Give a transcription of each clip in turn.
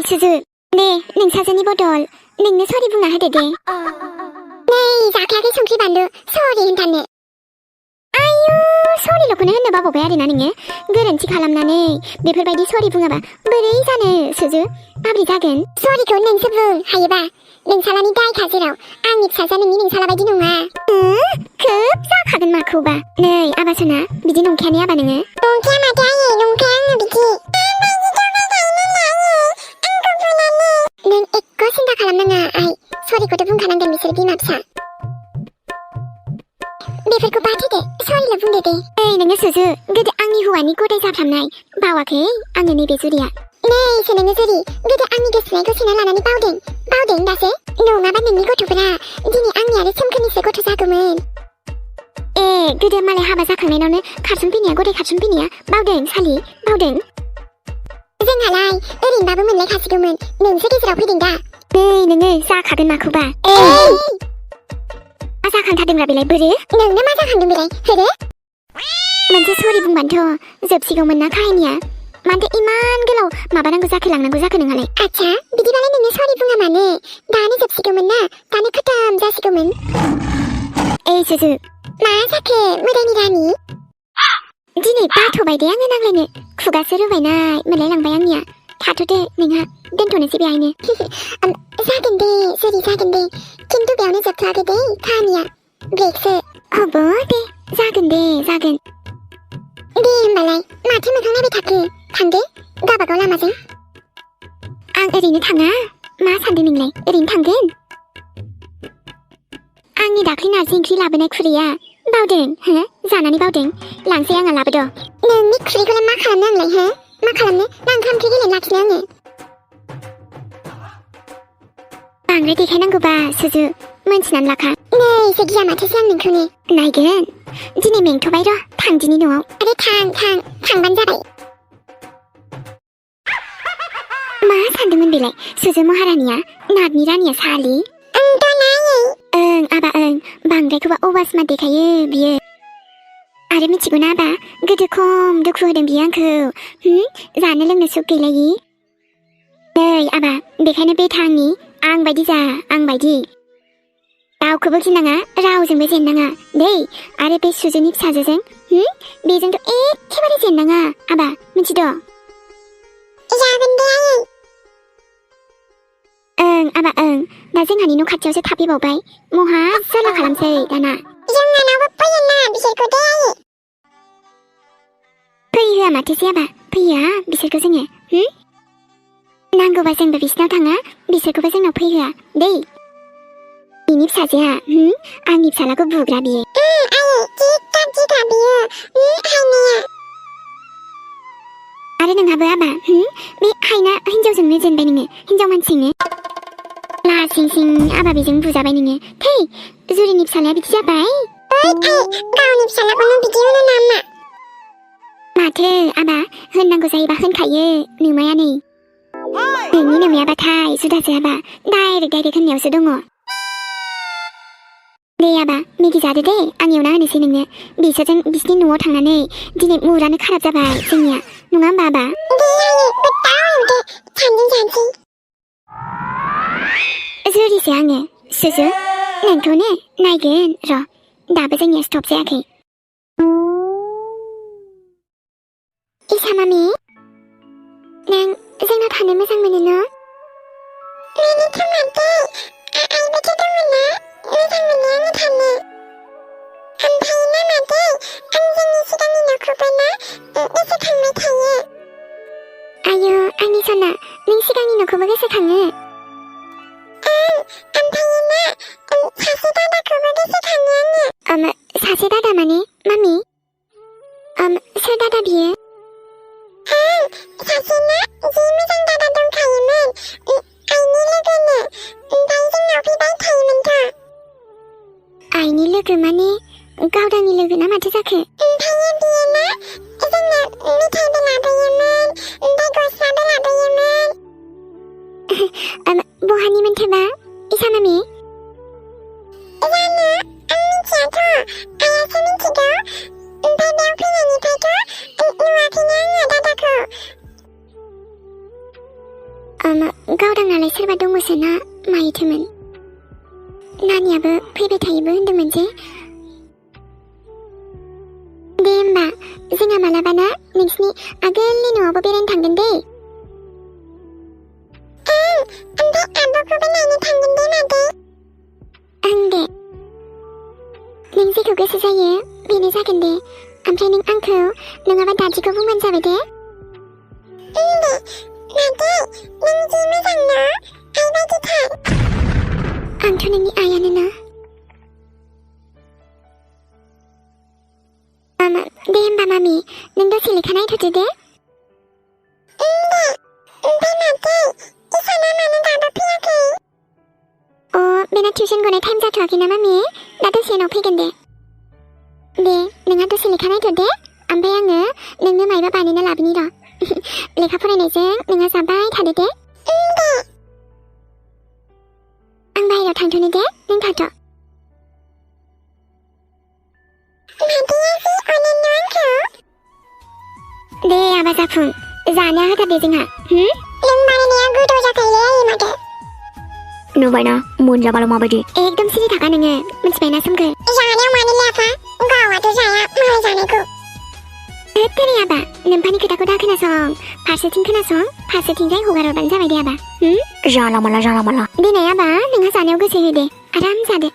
수수. 네, 능사전이 보돌. 능네 소리 붕아 하대대. 네, 자카게 송키 반루 소리 흔탄네. 소리로구나 흔너봐 보봐야 되나 능에. 그런지 갈람나네. बेफोरबायदि 소리 붕아봐. बोरै जानो 수수? माबोरै जागोन? 소리खौ नोंसो बुं हायोबा. नोंसालानि दाय खाजेराव आंनि फिसाजोआ नोंनि नोंसाला बायदि नङा. खोब जाखागोन माखौबा. नै आबासना बिदि नंखायानो आबा नोङो. नंखाया माथो आयै नंखाया आङो बिदि. नों एक्क' सिन्था खालामनाङा आइ. सरिखौथ' बुंखानांगोन बिसोर बिमा फिसा. बेफोरखौ बाथोदो सरिल' बुंदो दे. ओइ नोङो सुजु गोदो आंनि हौवानि गदाय जाफ्रामनाय बावाखै आङो नैबे जुरिया. नैसो नोङो जुरि गोदो आंनि गोसोनायखौ सोना लानानै बावदों दासो. नङाबा नोंनि गथ'फोरा दिनै आंनि आरो सोमखोरनिसो गथ' जागौमोन. ए गोदो मालाय हाबा जाखांनायनावनो खारसनफैनाया गदाय खारसनफैनाया बावदों सालि बावदों. जोंहालाय ओरैनोबाबो मोनलायखासिगौमोन नोंसो गेजेराव फैदों दा. नै नोङो जाखागोन माखौबा. मा जाखांथारदोंब्रा बेलाय बोरो? नोंनो मा जाखांदों बेलाय होरो? मोनसे सरि बुंबानोथ' जोबसिगौमोन ना काहिनिया. मानोथो इमान गोलाव माबानांगौ जाखो लांनांगौ जाखो नोंहालाय? आच्छा बिदिबालाय नोंनो सरि बुङा मानो? दानो जोबसिगौमोन ना दानो खोथाम जासिगौमोन. ए सुजु मा जाखो मोदायनि रानि? दिनै बाथ'बाय दे आङो नांलायनो. खुगासो रुबायनाय मोनलायलांबाय आंनिया. थाथ'दो नोंहा दोनथ'नोसै बेहायनो. जागोन दे जुरि जागोन दे. खिन्थु बेयावनो जोबथ'आखै दे काहानिया. ब्रेकसो. हब दे जागोन दे जागोन. दे होमबालाय माथो मोखां नायबाय थाखो? थांदो गाबागाव लामाजों. आं ओरैनो थाङा. मा सानदों नोंलाय ओरैनो थांगोन? आंनि दाख्लै नारजि ओंख्रि लाबोनाय खुरैया बावदों हो? जानानै बावदों? लांसै आंहा लाबोद'. नोंनि खुरैखौलाय मा खालामनो आंलाय हो? मा खालामनो? ना ओंखाम ओंख्रि गेलेनो लाखिनो आङो? बांद्राय देखायनांगौबा सुजु मोनथिनानै लाखा. नैसो गिया माथोसो आं नोंखौनो. नायगोन दिनै मेंथ'बाय र' थांदिनि न'आव. आरे थांबानो जाबाय. मा सानदोंमोन बेलाय सुजु महारानिया नागनि रानिया सालि? ओं आबा ओं बांद्रायखौबा अबासमा देखायो बियो. आरो मिथिगौ ना आबा गोदो खम दुखु होदों बियो आंखौ. जानो लोंनो सुख गैलायि. नै आबा बेखायनो बे थांनि आं बायदि जा आं बायदि. रावखौबो गिनाङा रावजोंबो जेननाङा दै. आरो बे सुजुनि फिसाजोजों बेजोंथ' एखेबारे जेननाङा आबा मिथिद'? जागोन दे आयै. ओं आबा ओं दा जोंहानि न' खाथियावसो थाफैबावबाय. महा जारला खालामसै दाना. जोंहानावबो फैयोना बिसोरखौ दे आयै. फैहोआ माथोसै आबा फैहोआ बिसोरखौ जोङो. नांगौबा जोंबो बिसिनाव थाङा बिसोरखौबो जोंनाव फैहोआ दै. बिनि फिसाजोआ आंनि फिसालाखौ बुग्रा बियो. आरो नोंहाबो आबा बे हायना हिनजावजोंनो जेनबाय नोङो हिनजाव मानसिजोंनो. लासिं सिं आबा बेजों बुजाबाय नोङो. थै जुरिनि फिसालाया बिदि जाबाय. गावनि फिसालाखौनो बिदि होनो नामा? माथो आबा होननांगौ जायोबा होनखायो नोमाया नै. नोंनि नोमायाबाथाय जुदासो आबा डाइरेक्ट होननायावसो दङ. दे आबा मेगि जादो दे आं एवना होनोसै नोंनो. बिसोरजों बिसिनि न'आव थांनानै दिनै मुरानो खाराब जाबाय जोंनिया नङा होमबा आबा? जुरिसो आङो सुजु नोंखौनो नायगोन र' दाबो जोंनिया स्टप जायाखै. इसा मामि नों जोंनाव थानो मोजां मोनो न'? मोनोथ' माथो आइबोथ' दङ ना मोजां मोनो आङो थानो. ओमफ्राय ना मादै आं जोंनि सिगांनि न'खौबो ना गोसोखांबाय थायो. आयौ आंनि सना नों सिगांनि न'खौबो गोसोखाङो? ओमफ्राय ना सासे दादाखौबो गोसोखाङो आङो. सासे दादा माने मामि? सोर दादा बियो? सासे ना जि मोजां दादा दंखायोमोन आइनि लोगोनो. ओमफ्राय जोंनाव फैबाय थायोमोनथ'. आइनि लोगो माने गावदांनि लोगो ना माथो जाखो? ओमफ्राय बियो ना जोंनो मिथाइबो लाबोयोमोन ओमफ्राय गस्लाबो लाबोयोमोन. बहानिमोनथायबा इसा मामि? जानो आं मिथियाथ' आइयासो मिथिगौ. ओमफ्राय बेयाव फैनायनिफ्रायथ' नुवाखैनो आङो दादाखौ. गावदांनालाय सोरबा दङसोना मायोथोमोन नानियाबो फैबाय थायोबो होनदोंमोन जे दे होमबा जोंहा मालाबाना नोंसिनि आगोलनि न'आवबो बेरायनो थांगोन दे ओमफ्राय आब'खौबो नायनो थांगोन दे मादै ओं दे नों जेखौ गोसो जायो बेनो जागोन दे ओमफ्राय नों आंखौ नङाबा दादिखौ बुंबानो जाबाय दे दे मादै नों जि मोजां ना आइ बायदिथार आंथ' नोंनि आइयानो ना दे होमबा मामि नों दसे लेखा नायथ'दो दे अ बेना टिउसन गनाय टाइम जाथ'वाखै ना मामि दा दसे उनाव फैगोन दे नोंहा दसे लेखा नायथ' दे ओमफ्राय आङो नोंनो मायबा बानायना लाबोनि र' लेखा फरायनायजों नोंहा जाबाय थादो दे आं बाहेरायाव थांथ'नो दे नों थाथ' दे आबा जाफुं जानो होथार दे जोंहा नों बानायनाया गोथाव जाखायोलै आयै माथो नुबायना मोनजाबाल' माबायदि एकदम सिरि थाखा नोङो मिथिबायना सोमखोर जानायाव मानो लाफा गावाथ' जाया मालाय जानायखौ तेरे आबा नोम्फानि खोथाखौ दा खोनासं फारसेथिं खोनासं फारसेथिंजाय हगारहरबानो जाबाय दे आबा जाला माला देनाय आबा नोंहा जानायाव गोसो हो दे आराम जादो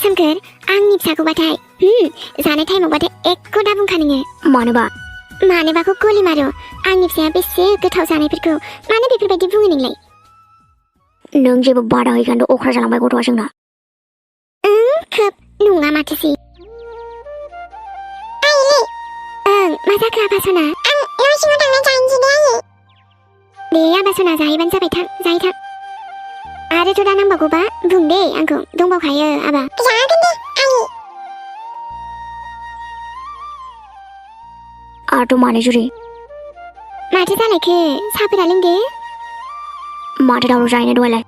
सोमखोर आंनि फिसाखौबाथाय जानाय टाइमावबाथाय एकखौ दा बुंखा नोङो मानोबाखौ गलि मारो आंनि फिसाया बेसे गोथाव जानायफोरखौ मानो बेफोरबायदि बुङो नोंलाय नों जेबो बादा हैखान्थ' अख्रा जालांबाय गथ'आ जोंना खोब नङा माथोसै ओं मा जाखो आबा सना आं न' सिङाव थांना जाहैनोसै दे आयै दे आबा सना जाहैबानो जाबाय थां जाहैथां आरोथ' दा नांबावगौबा बुं दे आंखौ दंबावखायो आबा जागोन दे आयै आरो मानो जुरि माथो जालायखो साहाफोरा लोंदो माथो दावराव जाहैनो दहायलाय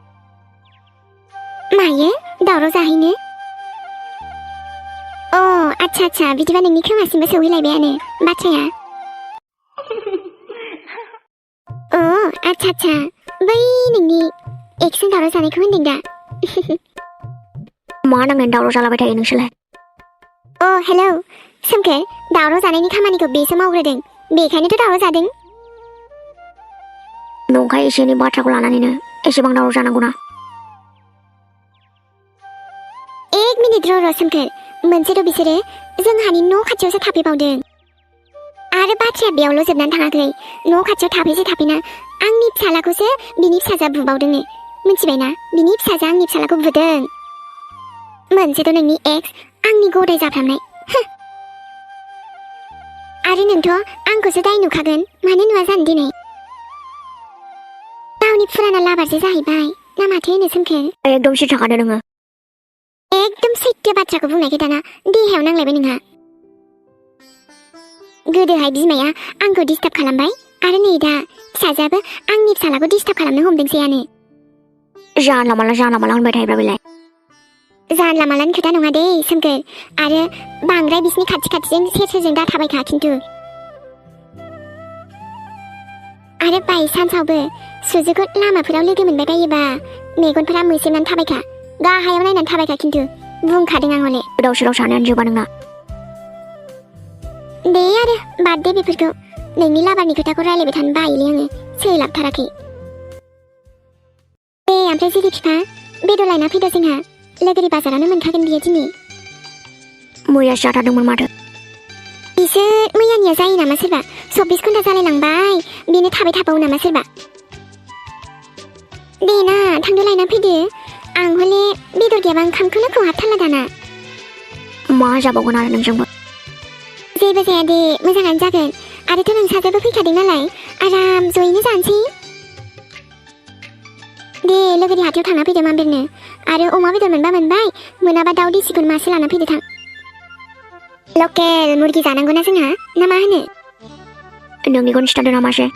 मायो दावराव जाहैनो अ आच्छा बिदिबा नोंनि खोमासिमबो सौहैलायबायानो बाथ्राया अ आच्छा बै नोंनि एक्सजों दावराव जानायखौ होनदों दा मा नांनानै दावराव जालाबाय थायो नोंसोरलाय अ हेलौ सोमखोर दावराव जानायनि खामानिखौ बेसो मावग्रोदों बेखायनोथ' दावराव जादों नंखाय एसे एनै बाथ्राखौ लानानैनो एसेबां दावराव जानांगौना एक मिनिट र' सोमखोर मोनसेथ' बिसोरो जोंहानि न' खाथियावसो थाफैबावदों आरो बाथ्राया बेयावल' जोबनानै थाङाखै न' खाथियाव थाफैना आंनि फिसालाखौसो बिनि फिसाजोआ बुबावदोंनो मिथिबायना बिनि फिसाजोआ आंनि फिसालाखौ बुदों मोनसेथ' नोंनि एक्स आंनि गदाय जाफ्रामनाय आरो नोंथ' आंखौसो दाय नुखागोन मानो नुवा जानो दिनै गावनि फुराना लाबारसो जाहैबाय ना माथो होनो सोमखोर एकदम सिथाखादो नोङो एकदम सैथो बाथ्राखौ बुंनायखाय दाना देहायाव नांलायबाय नोंहा गोदोहाय बिमाया आंखौ डिस्टार्ब खालामबाय आरो नै दा फिसाजोआबो आंनि फिसालाखौ डिस्टार्ब खालामनो हमदोंसैयानो जानला माला होनबाय थायोब्ला बेलाय जानला मालानि खोथा नङा दे सोमखोर आरो बांद्राय बिसिनि खाथिजों सेरजों दा थाबायखा खिन्थु आरो बायसान्सआवबो सुजुखौ लामाफोराव लोगो मोनबाय बायोबा मेगनफोरा मोसेबनानै थाबायखा गाहायाव नायनानै थाबायखा खिन्थु बुंखादों आं हले दावसोराव सानायानो जोबा नोंना दे आरो बाद दे बेफोरखौ नोंनि लाबारनि खोथाखौ रायलायबाय थानो बायोलै आङो सोलाबथाराखै दे ओमफ्राय जिरि बिफा बेदर लायना फैदो जोंहा लोगोरि बाजारावनो मोनखागोन बियो दिनै मैयासो जाथारदोंमोन माथो बिसोर मैयानिया जायो नामा सोरबा 24 घन्टा जालायलांबाय बेनो थाबाय थाबावो नामा सोरबा दे ना थांदो लायना फैदो आं हले बेदर गैयाबा ओंखामखौनो खहाबथारला दाना मा जाबावगोन आरो नोंजोंबो जेबो जाया दे मोजाङानो जागोन आरोथ' नोंसाजोबो फैखादों नालाय आराम जयैनो जानोसै दे लोगोरि हाथायाव थांना फैदो मामबेरनो आरो अमा बेदर मोनबा मोनबाय मोनाबा दाउ देसिखौ मासे लाना फैदो थां लकेल मुर्गि जानांगौना जोंहा ना मा होनो नोंनिखौनो खिथादो नामासे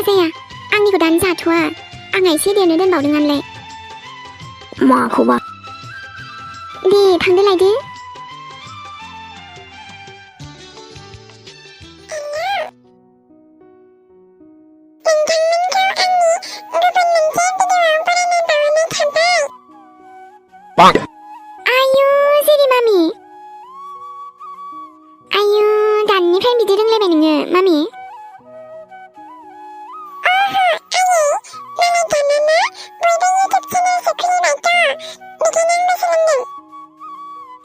जाया आंनिखौ दानो जाथ'वा आंहा एसे देरनो दोनबावदोंआनोलाय माखौबा दे थांदो लायदो माब्लानिफ्राय बिदि रोंलायबाय नोङो मामि?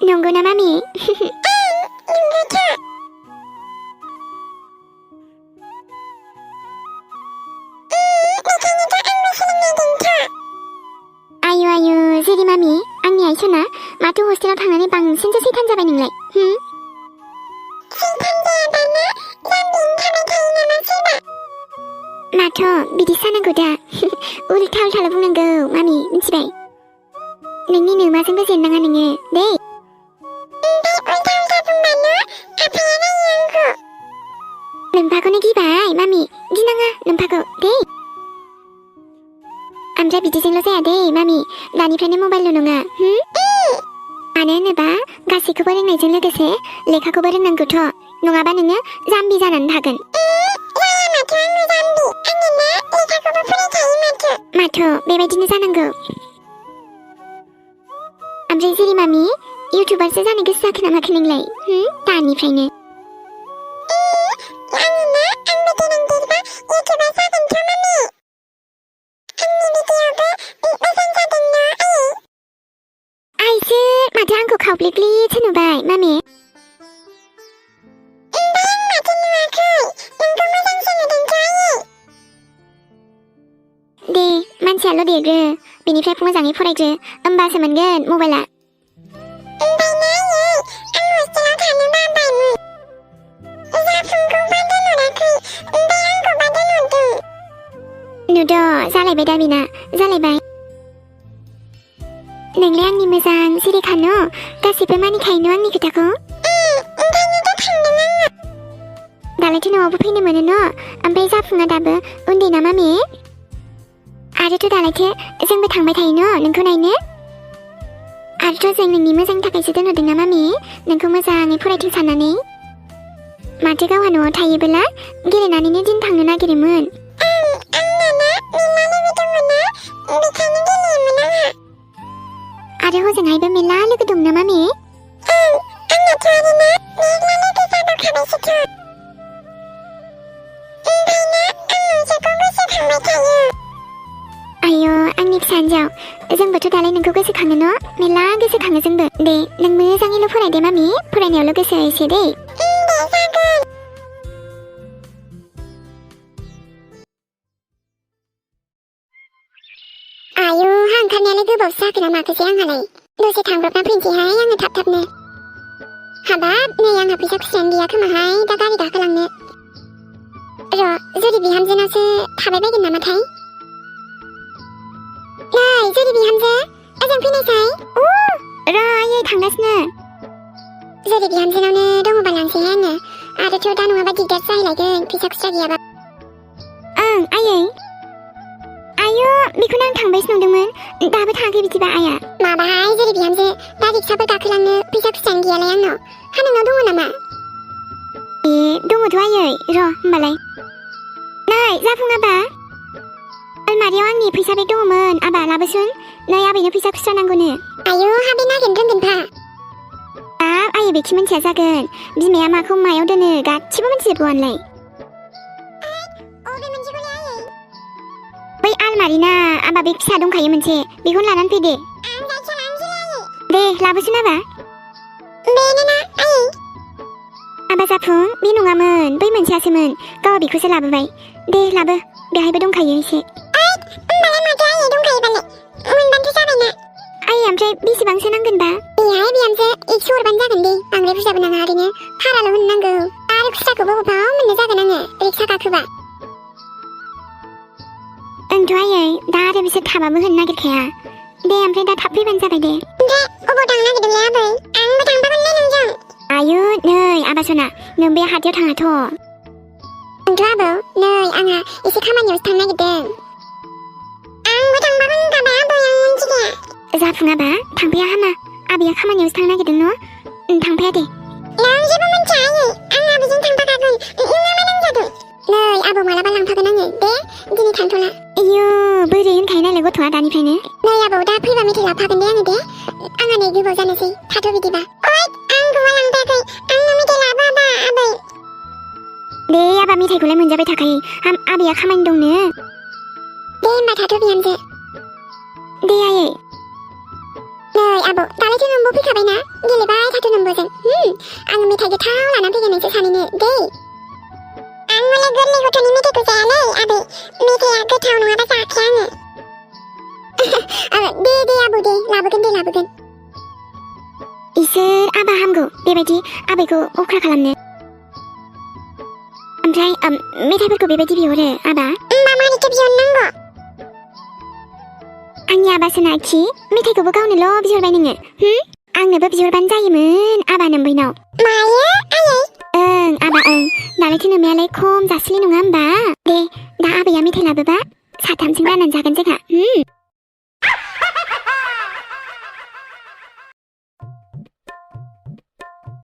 नंगौ ना मामि? आयु जेरि मामि आंनि आइसना माथो हस्टेलाव थांनानै बांसिनसो सैथान जाबाय नोंलाय? माथो बिदि सानांगौ दा उल्था उल्थाल' बुंनांगौ मामि मिथिबाय? नोंनि नोमाजोंबो जेननाङा नोङो दे। नोम्फाखौनो गिबाय मामि गिनाङा नोम्फाखौ दे। ओमफ्राय बिदिजोंल' जाया दे मामि दानिफ्रायनो मबाइलल' नङा मानो होनोबा गासैखौबो रोंनायजों लोगोसे लेखाखौबो रोंनांगौथ' नङाबा नोङो जाम्बि जानानै थागोन। माथो बेबायदिनो जानांगौ। ओमफ्राय जेरि मामि इउटुबारसो जानो गोसो जाखो ना माखो नोंलाय दानिफ्रायनो? आइसो माथो आंखौ खावब्लेब्लेसो नुबाय मामि? दे मानसियाल' देरग्रो बेनिफ्राय मोजाङै फरायग्रो होमबासो मोनगोन मबाइला। नुद' जालायबाय दा बेना जालायबाय। नोंलाय आंनि मोजां सिरिखानो गासिबो मानिखायो न' आंनि खोथाखौ? दालायथ' न'आवबो फैनो मोनो न' ओमफ्राय जाफुङा दाबो उन्दै ना मामि? आरोथ' दालायथो जोंबो थांबाय थायो न' नोंखौ नायनो? आरोथ' जों नोंनि मोजांनि थाखायसो दोनहरदों ना मामि नोंखौ मोजाङै फरायथों साननानै। माथो गावहा न'आव थायोबोला गेलेनानैनो दिन थांनो नागिरोमोन। आरो हजोंहायबो मेला लोगो दं ना मामि? आयो आंनि फिसा हिन्जाव जोंबोथ' दालाय नोंखौ गोसोखाङो न' मेला गोसोखाङो जोंबो। दे नों मोजाङैल' फराय दे मामि फरायनायावल' गोसो एसे दे। आयु हा ओंखारनायालाय गोबावसो जाखो ना माखोसै आंहालाय दसे थांब्रबना फैनोसैहाय आङो थाब-थाबनो। हाबाब नै आंहा फैसा खुस्रायानो गैया खोमाहाय दा गारि गाखोलांनो। र' जुरि बिहामजोनावसो थाबाय बायगोन नामाथाय? नै जुरि बिहामजो ओजों फैनायसाय। र' आयै थांगासिनो। जुरि बिहामजोनावनो दङबा लांसैहाय आङो आरोथ' दा नङाबा दिगदार जाहैलायगोन फैसा खुस्रा गैयाबा। ओं आयै। आयु बेखौनो आं थांबायसो नंदोंमोन दाबो थाङाखै बिदिबा आइया? माबाहाय जेरै बिहामजो दा रिक्साफोर गाखोलांनो फैसा खुस्रायानो गैयालाय आंनाव। हा नोंनाव दङ नामा? ए दङथ' आयै र' होमबालाय। नै जाफुं आबा अलमारियाव आंनि फैसा बेग दङमोन आबा लाबोसुन नै आबैनो फैसा खुस्रा नांगौनो। आयु हाबे नागिरनो रोंगोनफा? हाब आयै बेखि मोनथिया जागोन बिमाया माखौ मायाव दोनो गासिबो मोनथिजोबगौआनोलाय। बै आलमारि ना आबा बेग फिसा दंखायो मोनसे बेखौनो लानानै फैदे। दे लाबोसुन आबा। आबा जाफुं बे नङामोन बै मोनसेयासोमोन गावहा बेखौसो लाबोबाय। दे लाबो बेहायबो दंखायो एसे। आयै ओमफ्राय बेसेबांसो नांगोनबा? एहाय बिहामजो 100 हरबानो जागोन दे बांद्राय बुरजाबो नाङा ओरैनो भाराल' होनो नांगौ आरो खुस्राखौबो बबाव मोननो जागोन आङो रिक्सा गाखोबा। ओंथ' आयै दा आरो बिसोर थाबाबो होनो नागिरखाया। दे ओमफ्राय दा थाब फैबानो जाबाय दे। ओमफ्राय अबाव थांनो नागिरदोंलै आबै? आंबो थांफागोनलै नोंजों। आयु नै आबा सना नों बे हाथायाव थाङाथ'। ओंथ' आबौ नै आंहा एसे खामानियावसो थांनो नागिरदों। आंबो थांफागोन होनखाबाय आबै आं मिथिला। जाफुङाबा थांफाया हामा आबैया खामानियावसो थांनो नागिरदों न' थांफाया दे। नों जेबो मिथिया आयै आं आबैजों थांफाखागोन नोंना मा नांजादों? नै आबौ मालाबा लांफागोन आङो दे दिनै थांथ'ला। आयु बोरै होनखायो नालाय गथ'आ दानिफ्रायनो। नै आबौ दा फैबा मेथाइ लाबोफागोन दे आङो दे आंहा नै गोबाव जानोसै थाथ' बिदिबा। आंखौबा लांफायाखै आंनो मेथाइ लाबो आबा आबै। मेथाइखौलाय मोनजाबाय थाखायो आबैया खामानि दंनो दे होमबा थाथ' बिहामजो दे आयै नै आब' दालायथ' नोंबो फैखाबायना गेलेबाय थाथ' नोंबोजों आङो मेथाइ गोथाव लाना फैगोन नोंसोर सानैनो दे आं मालाय गोरलै गथ'नि मेथाइखौ जायालै आबै मेथाइया गोथाव नङाबा जाखाया आङो दे आब' दे लाबोगोन इसोर आबा हामगौ बेबायदि आबैखौ अख्रा खालामनो ओमफ्राय मेथाइफोरखौ बेबायदि बिहरो आबा मानिथो बिहरनांगौ आंनि आबासो नाखि मेथाइखौबो गावनोल' बिहरबाय नोङो आंनोबो बिहरबानो जायोमोन आबा नोमबैनाव मायो आयै ओं आबा ओं दालायथो नोमायालाय खम जासिलै नङा होमबा दे दा आबैया मेथाइ लाबोबा साथामजों राननानै जागोन जोंहा